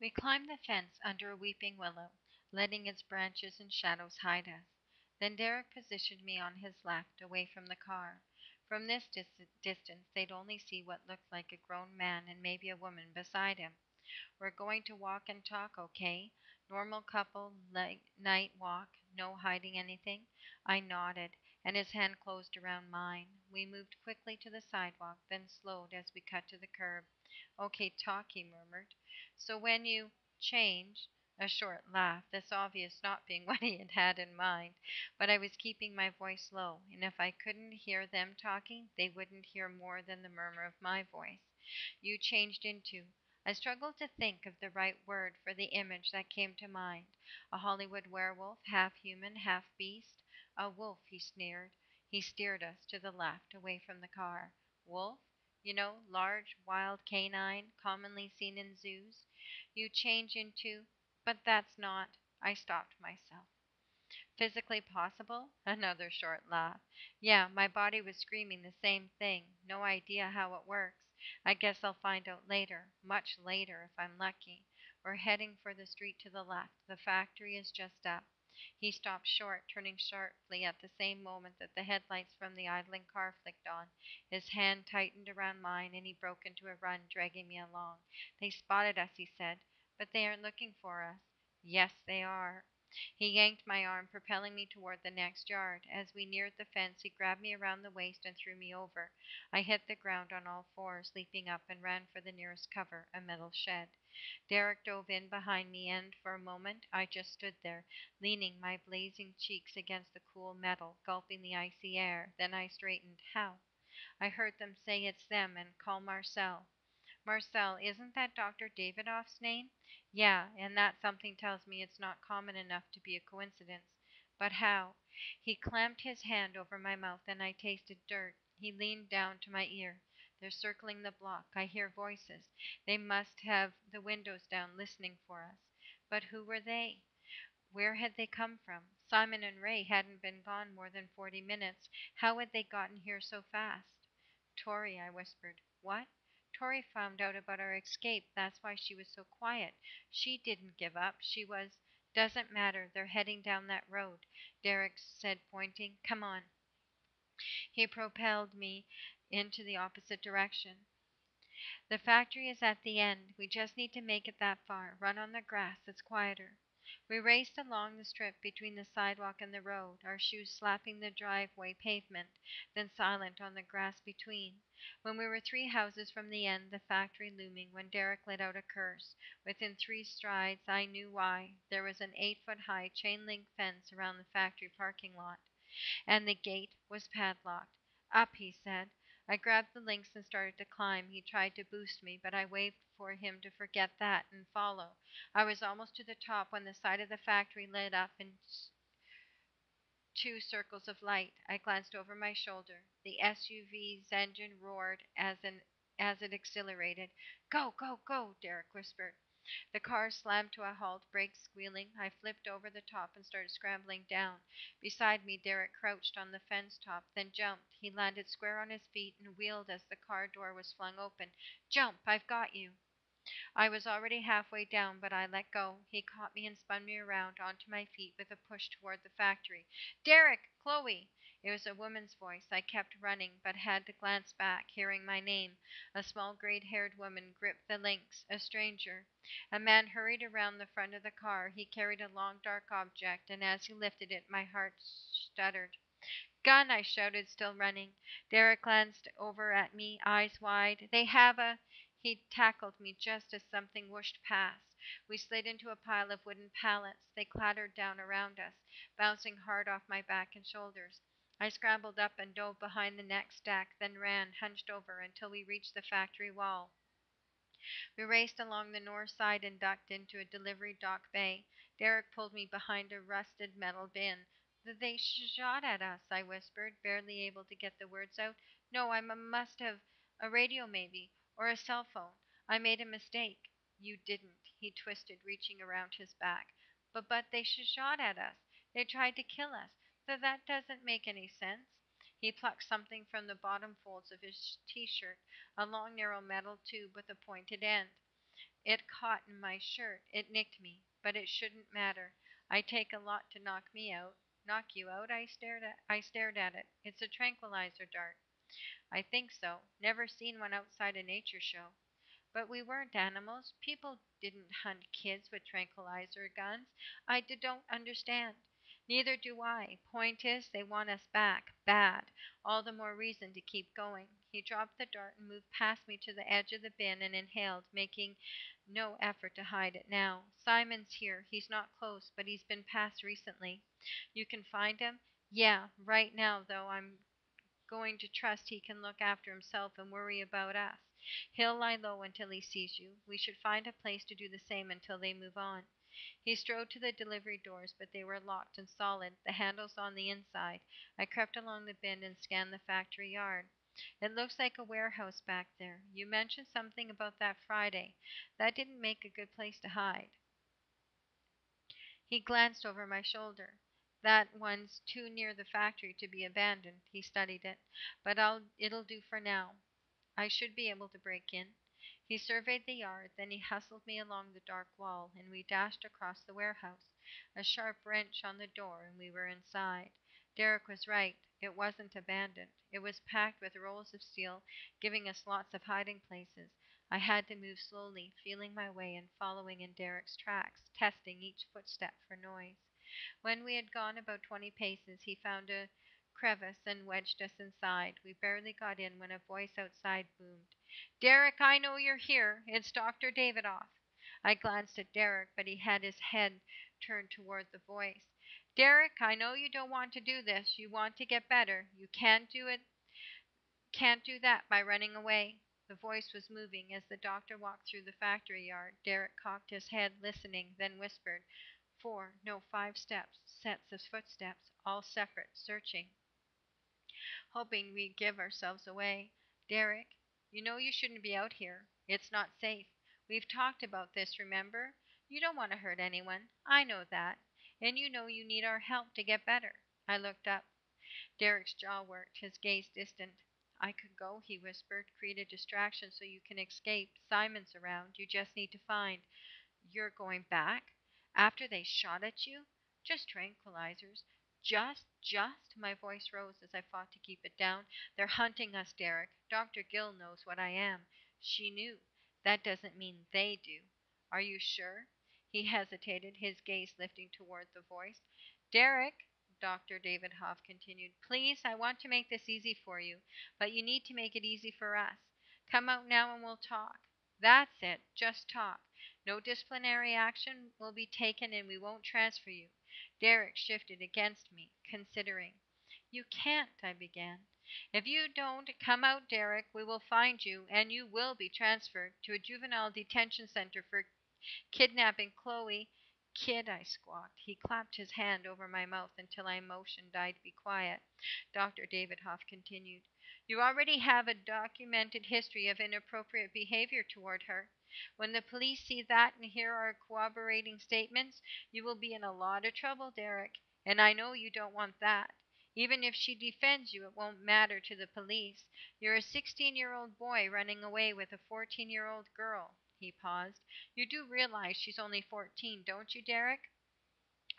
We climbed the fence under a weeping willow, letting its branches and shadows hide us. Then Derek positioned me on his left, away from the car. From this distance, they'd only see what looked like a grown man and maybe a woman beside him. We're going to walk and talk, okay? Normal couple night walk, no hiding anything? I nodded, and his hand closed around mine. We moved quickly to the sidewalk, then slowed as we cut to the curb. Okay, talk, he murmured. So when you change, a short laugh, this obvious not being what he had had in mind, but I was keeping my voice low, and if I couldn't hear them talking, they wouldn't hear more than the murmur of my voice. You changed into. I struggled to think of the right word for the image that came to mind. A Hollywood werewolf, half human, half beast. A wolf, he sneered. He steered us to the left, away from the car. Wolf? You know, large, wild canine, commonly seen in zoos. You change into. But that's not. I stopped myself. Physically possible? Another short laugh. Yeah, my body was screaming the same thing. No idea how it works. I guess I'll find out later. Much later, if I'm lucky. We're heading for the street to the left. The factory is just up. He stopped short, turning sharply at the same moment that the headlights from the idling car flicked on. His hand tightened around mine, and he broke into a run, dragging me along. They spotted us, he said, but they aren't looking for us. Yes, they are. He yanked my arm, propelling me toward the next yard. As we neared the fence, he grabbed me around the waist and threw me over. I hit the ground on all fours, leaping up, and ran for the nearest cover, a metal shed. Derek dove in behind me, and for a moment I just stood there, leaning my blazing cheeks against the cool metal, gulping the icy air. Then I straightened. How? I heard them say it's them and call Marcel. Marcel, isn't that Dr. Davidoff's name? Yeah, and that something tells me it's not common enough to be a coincidence. But how? He clamped his hand over my mouth, and I tasted dirt. He leaned down to my ear. They're circling the block. I hear voices. They must have the windows down, listening for us. But who were they? Where had they come from? Simon and Ray hadn't been gone more than 40 minutes. How had they gotten here so fast? Tori, I whispered. What? Tori found out about our escape. That's why she was so quiet. She didn't give up. She was. Doesn't matter. They're heading down that road, Derek said, pointing. Come on. He propelled me into the opposite direction. The factory is at the end. We just need to make it that far. Run on the grass. It's quieter. We raced along the strip between the sidewalk and the road, our shoes slapping the driveway pavement, then silent on the grass between. When we were 3 houses from the end, the factory looming, when Derek let out a curse. Within 3 strides, I knew why. There was an 8-foot-high chain-link fence around the factory parking lot, and the gate was padlocked. Up, he said. I grabbed the links and started to climb. He tried to boost me, but I waved for him to forget that and follow. I was almost to the top when the side of the factory lit up in 2 circles of light. I glanced over my shoulder. The SUV's engine roared as it accelerated. Go, go, go, Derek whispered. The car slammed to a halt, brakes squealing. I flipped over the top and started scrambling down. Beside me, Derek crouched on the fence top, then jumped. He landed square on his feet and wheeled as the car door was flung open. Jump! I've got you! I was already halfway down, but I let go. He caught me and spun me around onto my feet with a push toward the factory. Derek! Chloe! It was a woman's voice. I kept running, but had to glance back, hearing my name. A small gray-haired woman gripped the links. A stranger. A man hurried around the front of the car. He carried a long, dark object, and as he lifted it, my heart stuttered. Gun! I shouted, still running. Derek glanced over at me, eyes wide. They have a... He tackled me just as something whooshed past. We slid into a pile of wooden pallets. They clattered down around us, bouncing hard off my back and shoulders. I scrambled up and dove behind the next stack, then ran, hunched over, until we reached the factory wall. We raced along the north side and ducked into a delivery dock bay. Derek pulled me behind a rusted metal bin. They shot at us, I whispered, barely able to get the words out. No, I must have a radio maybe, or a cell phone. I made a mistake. You didn't, he twisted, reaching around his back. But they shot at us. They tried to kill us. That doesn't make any sense. He plucked something from the bottom folds of his t-shirt, a long narrow metal tube with a pointed end. It caught in my shirt. It nicked me, but it shouldn't matter. I take a lot to knock me out. Knock you out? I stared at it. It's a tranquilizer dart. I think so. Never seen one outside a nature show. But we weren't animals. People didn't hunt kids with tranquilizer guns. Don't understand. Neither do I. Point is, they want us back. Bad. All the more reason to keep going. He dropped the dart and moved past me to the edge of the bin and inhaled, making no effort to hide it now. Simon's here. He's not close, but he's been past recently. You can find him? Yeah, right now, though, I'm going to trust he can look after himself and worry about us. He'll lie low until he sees you. We should find a place to do the same until they move on. He strode to the delivery doors, but they were locked and solid, the handles on the inside. I crept along the bin and scanned the factory yard. It looks like a warehouse back there. You mentioned something about that Friday. That didn't make a good place to hide. He glanced over my shoulder. That one's too near the factory to be abandoned. He studied it. But it'll do for now. I should be able to break in. He surveyed the yard, then he hustled me along the dark wall, and we dashed across the warehouse. A sharp wrench on the door, and we were inside. Derek was right. It wasn't abandoned. It was packed with rolls of steel, giving us lots of hiding places. I had to move slowly, feeling my way and following in Derek's tracks, testing each footstep for noise. When we had gone about 20 paces, he found a crevice and wedged us inside. We barely got in when a voice outside boomed, Derek, I know you're here. It's Dr. Davidoff. I glanced at Derek, but he had his head turned toward the voice. Derek, I know you don't want to do this. You want to get better. You can't do that by running away. The voice was moving as the doctor walked through the factory yard. Derek cocked his head, listening, then whispered, 4, no, 5 steps, sets of footsteps, all separate, searching, hoping we'd give ourselves away. Derek, you know you shouldn't be out here. It's not safe. We've talked about this, remember? You don't want to hurt anyone. I know that. And you know you need our help to get better. I looked up. Derek's jaw worked, his gaze distant. I could go, he whispered. Create a distraction so you can escape. Simon's around. You just need to find. You're going back? After they shot at you? Just tranquilizers. Just? My voice rose as I fought to keep it down. They're hunting us, Derek. Dr. Gill knows what I am. She knew. That doesn't mean they do. Are you sure? He hesitated, his gaze lifting toward the voice. Derek, Dr. David Hoff continued, please, I want to make this easy for you, but you need to make it easy for us. Come out now and we'll talk. That's it. Just talk. No disciplinary action will be taken and we won't transfer you. Derek shifted against me, considering. You can't, I began. If you don't come out, Derek, we will find you and you will be transferred to a juvenile detention center for kidnapping Chloe. Kid, I squawked. He clapped his hand over my mouth until I motioned I be quiet. Dr. David Hoff continued. You already have a documented history of inappropriate behavior toward her. When the police see that and hear our corroborating statements, you will be in a lot of trouble, Derek. And I know you don't want that. Even if she defends you, it won't matter to the police. You're a 16-year-old boy running away with a 14-year-old girl. He paused. You do realize she's only 14, don't you, Derek?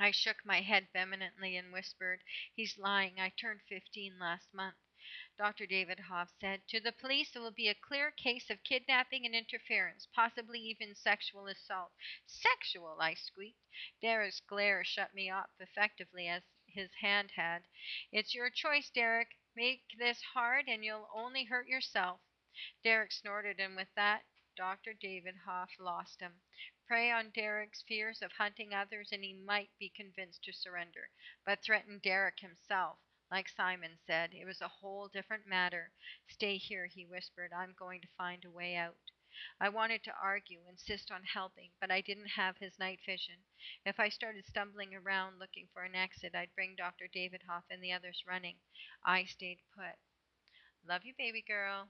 I shook my head vehemently and whispered, He's lying. I turned 15 last month. Dr. David Hoff said, to the police, it will be a clear case of kidnapping and interference, possibly even sexual assault. Sexual, I squeaked. Derek's glare shut me off effectively as his hand had. It's your choice, Derek. Make this hard and you'll only hurt yourself. Derek snorted, and with that, Dr. David Hoff lost him. Prey on Derek's fears of hunting others, and he might be convinced to surrender, but threaten Derek himself. Like Simon said, it was a whole different matter. Stay here, he whispered. I'm going to find a way out. I wanted to argue, insist on helping, but I didn't have his night vision. If I started stumbling around looking for an exit, I'd bring Dr. David Hoff and the others running. I stayed put. Love you, baby girl.